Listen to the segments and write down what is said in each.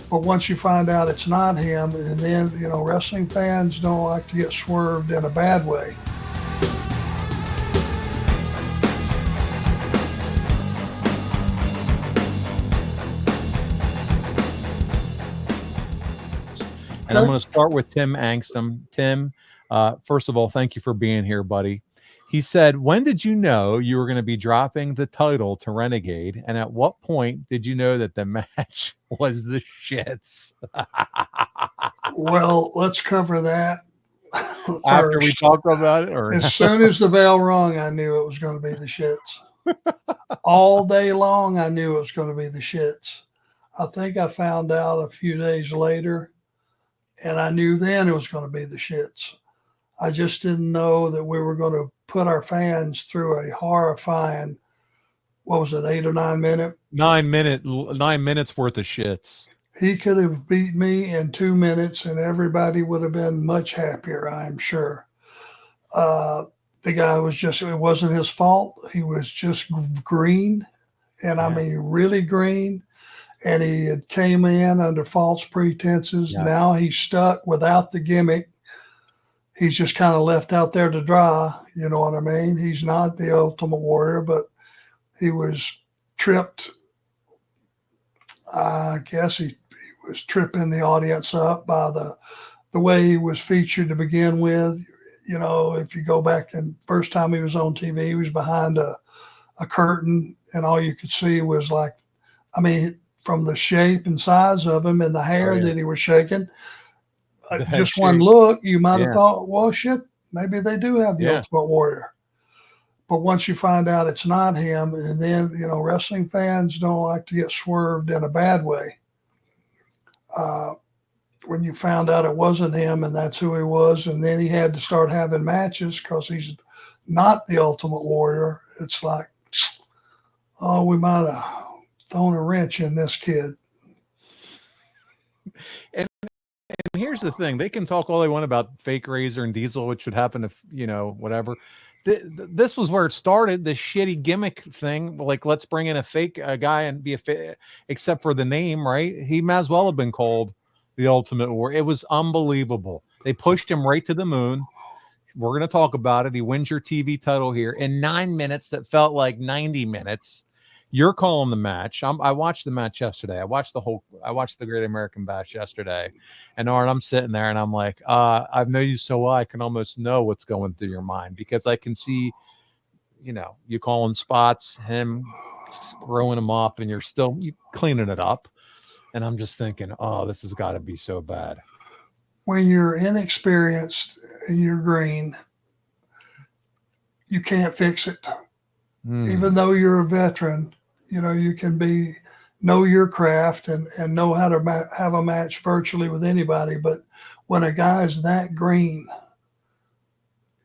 But once you find out it's not him, and then, wrestling fans don't like to get swerved in a bad way. And I'm going to start with Tim Angston. Tim, first of all, thank you for being here, buddy. He said, when did you know you were going to be dropping the title to Renegade? And at what point did you know that the match was the shits? Well, let's cover that first. After we talk about it? Or as soon as the bell rung, I knew it was going to be the shits. All day long, I knew it was going to be the shits. I think I found out a few days later, and I knew then it was going to be the shits. I just didn't know that we were going to put our fans through a horrifying, what was it, 8 or 9 minute? 9 minutes worth of shits. He could have beat me in 2 minutes, and everybody would have been much happier, I'm sure. The guy was it wasn't his fault. He was just green, and I mean really green. And he had came in under false pretenses. Yeah. Now he's stuck without the gimmick. He's just kind of left out there to dry. You know what I mean? He's not the Ultimate Warrior, but he was tripped. I guess he was tripping the audience up by the way he was featured to begin with. You know, if you go back and first time he was on TV, he was behind a curtain, and all you could see was from the shape and size of him and the hair that he was shaking, just one look, you might have thought, well, shit, maybe they do have the Ultimate Warrior. But once you find out it's not him, and then, wrestling fans don't like to get swerved in a bad way. When you found out it wasn't him and that's who he was, and then he had to start having matches because he's not the Ultimate Warrior, it's like, oh, we might have thrown a wrench in this kid. And here's the thing. They can talk all they want about fake Razor and Diesel, which would happen if, whatever. This was where it started, this shitty gimmick thing. Like, let's bring in a fake guy and be except for the name, right? He might as well have been called the Ultimate Warrior. It was unbelievable. They pushed him right to the moon. We're going to talk about it. He wins your TV title here in 9 minutes that felt like 90 minutes. You're calling the match. I watched the match yesterday. I watched the Great American Bash yesterday. And Arn, I'm sitting there and I'm like, I know you so well. I can almost know what's going through your mind because I can see, you calling spots, him screwing him up, and you're still cleaning it up. And I'm just thinking, oh, this has got to be so bad. When you're inexperienced and you're green, you can't fix it. Even though you're a veteran, you can know your craft and know how to have a match virtually with anybody. But when a guy's that green,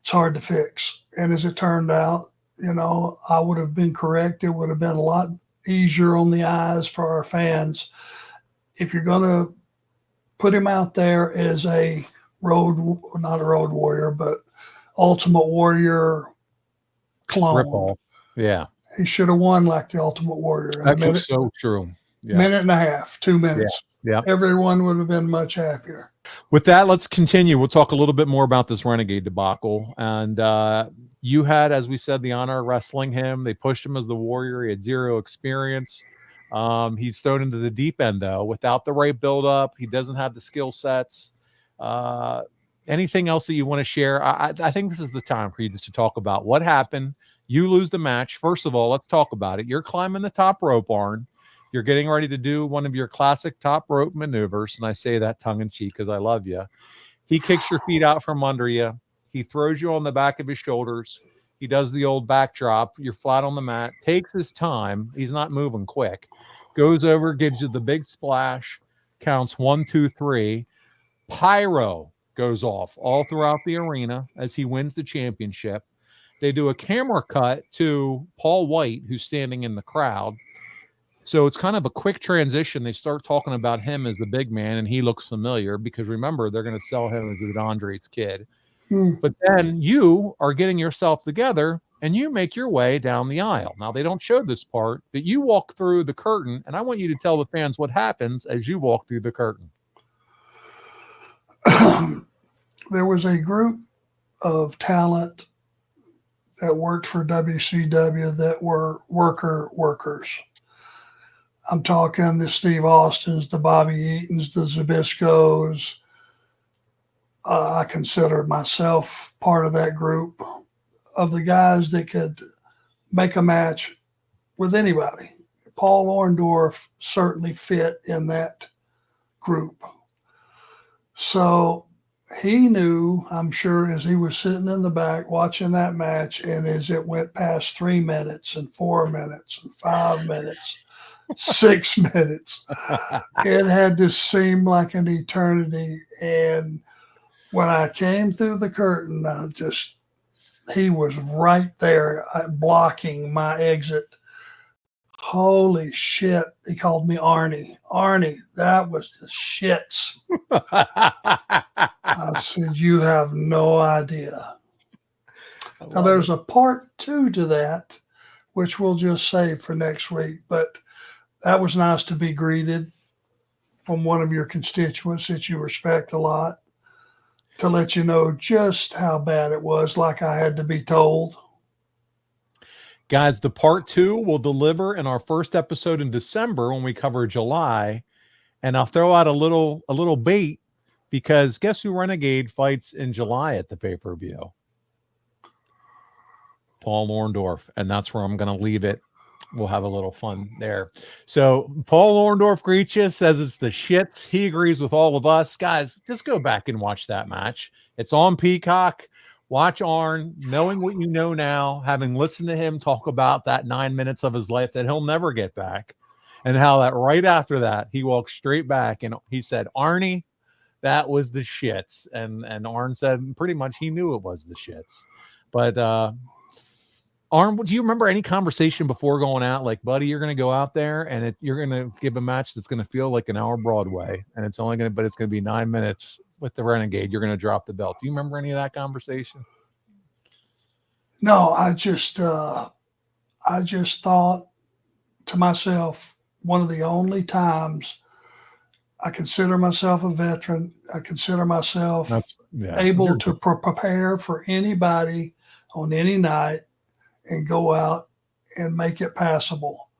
it's hard to fix. And as it turned out, I would have been correct. It would have been a lot easier on the eyes for our fans. If you're going to put him out there as not a road warrior, but Ultimate Warrior clone. Rip-off. Yeah. He should have won like the Ultimate Warrior. That's so true. Yeah. Minute and a half, 2 minutes. Yeah. Everyone would have been much happier. With that, let's continue. We'll talk a little bit more about this Renegade debacle. And you had, as we said, the honor of wrestling him. They pushed him as the Warrior. He had zero experience. He's thrown into the deep end, though, without the right build-up. He doesn't have the skill sets. Anything else that you want to share? I think this is the time for you to talk about what happened. You lose the match. First of all, let's talk about it. You're climbing the top rope, Arn. You're getting ready to do one of your classic top rope maneuvers, and I say that tongue-in-cheek because I love you. He kicks your feet out from under you. He throws you on the back of his shoulders. He does the old backdrop. You're flat on the mat. Takes his time. He's not moving quick. Goes over, gives you the big splash. Counts 1, 2, 3. Pyro goes off all throughout the arena as he wins the championship. They do a camera cut to Paul White, who's standing in the crowd. So it's kind of a quick transition. They start talking about him as the big man, and he looks familiar because, remember, they're going to sell him as Andre's kid. But then you are getting yourself together, and you make your way down the aisle. Now, they don't show this part, but you walk through the curtain, and I want you to tell the fans what happens as you walk through the curtain. There was a group of talent that worked for WCW that were workers. I'm talking the Steve Austins, the Bobby Eatons, the Zbyszkos. I consider myself part of that group of the guys that could make a match with anybody. Paul Orndorff certainly fit in that group. So he knew, I'm sure, as he was sitting in the back watching that match, and as it went past 3 minutes and 4 minutes and 5 minutes, 6 minutes, it had to seem like an eternity. And when I came through the curtain, he was right there blocking my exit. Holy shit. He called me Arnie. Arnie, that was the shits. I said, you have no idea. Now, there's a part 2 to that, which we'll just save for next week. But that was nice to be greeted from one of your constituents that you respect a lot, to let you know just how bad it was, like I had to be told. Guys, the part 2 will deliver in our first episode in December when we cover July. And I'll throw out a little bait, because guess who Renegade fights in July at the pay-per-view? Paul Orndorff. And that's where I'm going to leave it. We'll have a little fun there. So Paul Orndorff greets you, says it's the shits. He agrees with all of us. Guys, just go back and watch that match. It's on Peacock. Watch Arn, knowing what you know now, having listened to him talk about that 9 minutes of his life that he'll never get back, and how that right after that, he walked straight back and he said, Arnie, that was the shits. And Arn said pretty much he knew it was the shits. But Arn, do you remember any conversation before going out, like, buddy, you're going to go out there and you're going to give a match that's going to feel like an hour Broadway, and it's going to be 9 minutes with the Renegade. You're going to drop the belt. Do you remember any of that conversation? No, I just thought to myself, one of the only times I consider myself a veteran, I consider myself able to prepare for anybody on any night and go out and make it passable.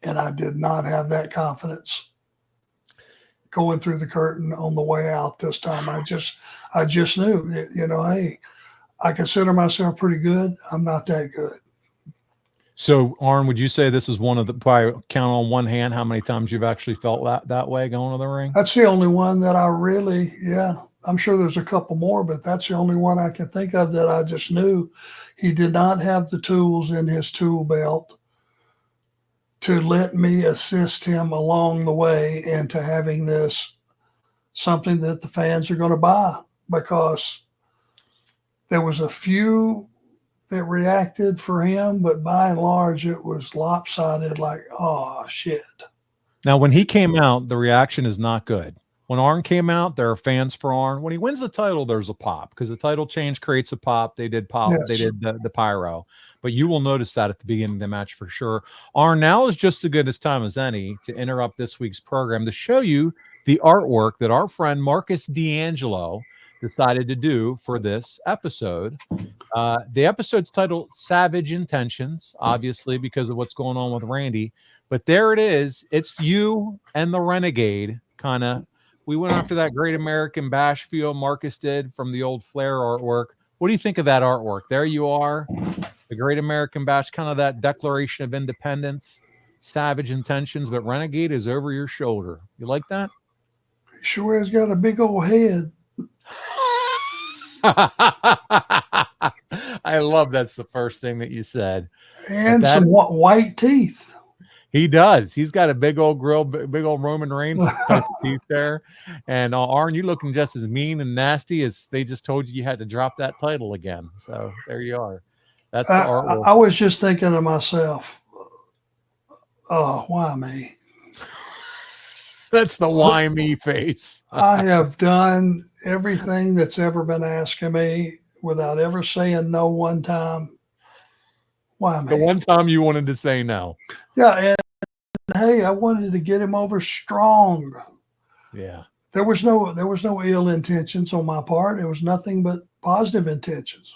And I did not have that confidence going through the curtain on the way out this time. I just knew, hey, I consider myself pretty good. I'm not that good. So, Arn, would you say this is one of the, probably count on one hand how many times you've actually felt that way going to the ring? That's the only one that I really, I'm sure there's a couple more, but that's the only one I can think of that I just knew he did not have the tools in his tool belt to let me assist him along the way into having this something that the fans are going to buy, because there was a few that reacted for him, but by and large, it was lopsided, like, oh, shit. Now, when he came out, the reaction is not good. When Arn came out, there are fans for Arn. When he wins the title, there's a pop, because the title change creates a pop. They did pop. Yes. They did the pyro. But you will notice that at the beginning of the match for sure. Arn, now is just as good as time as any to interrupt this week's program to show you the artwork that our friend Marcus D'Angelo decided to do for this episode. The episode's titled Savage Intentions, obviously because of what's going on with Randy. But there it is. It's you and the Renegade kind of. We went after that Great American Bash feel Marcus did from the old Flair artwork. What do you think of that artwork? There you are, the Great American Bash, kind of that Declaration of Independence, Savage Intentions, but Renegade is over your shoulder. You like that? He sure has got a big old head. I love that's the first thing that you said. And some white teeth. He does. He's got a big old grill, big old Roman Reigns type of teeth there. And Arn, you looking just as mean and nasty as they just told you had to drop that title again. So there you are. That's the artwork. I was just thinking to myself, oh, why me? That's the why me face. I have done everything that's ever been asked of me without ever saying no one time. Why The me? one time you wanted to say no. Yeah, and hey, I wanted to get him over strong. Yeah. There was no ill intentions on my part. It was nothing but positive intentions.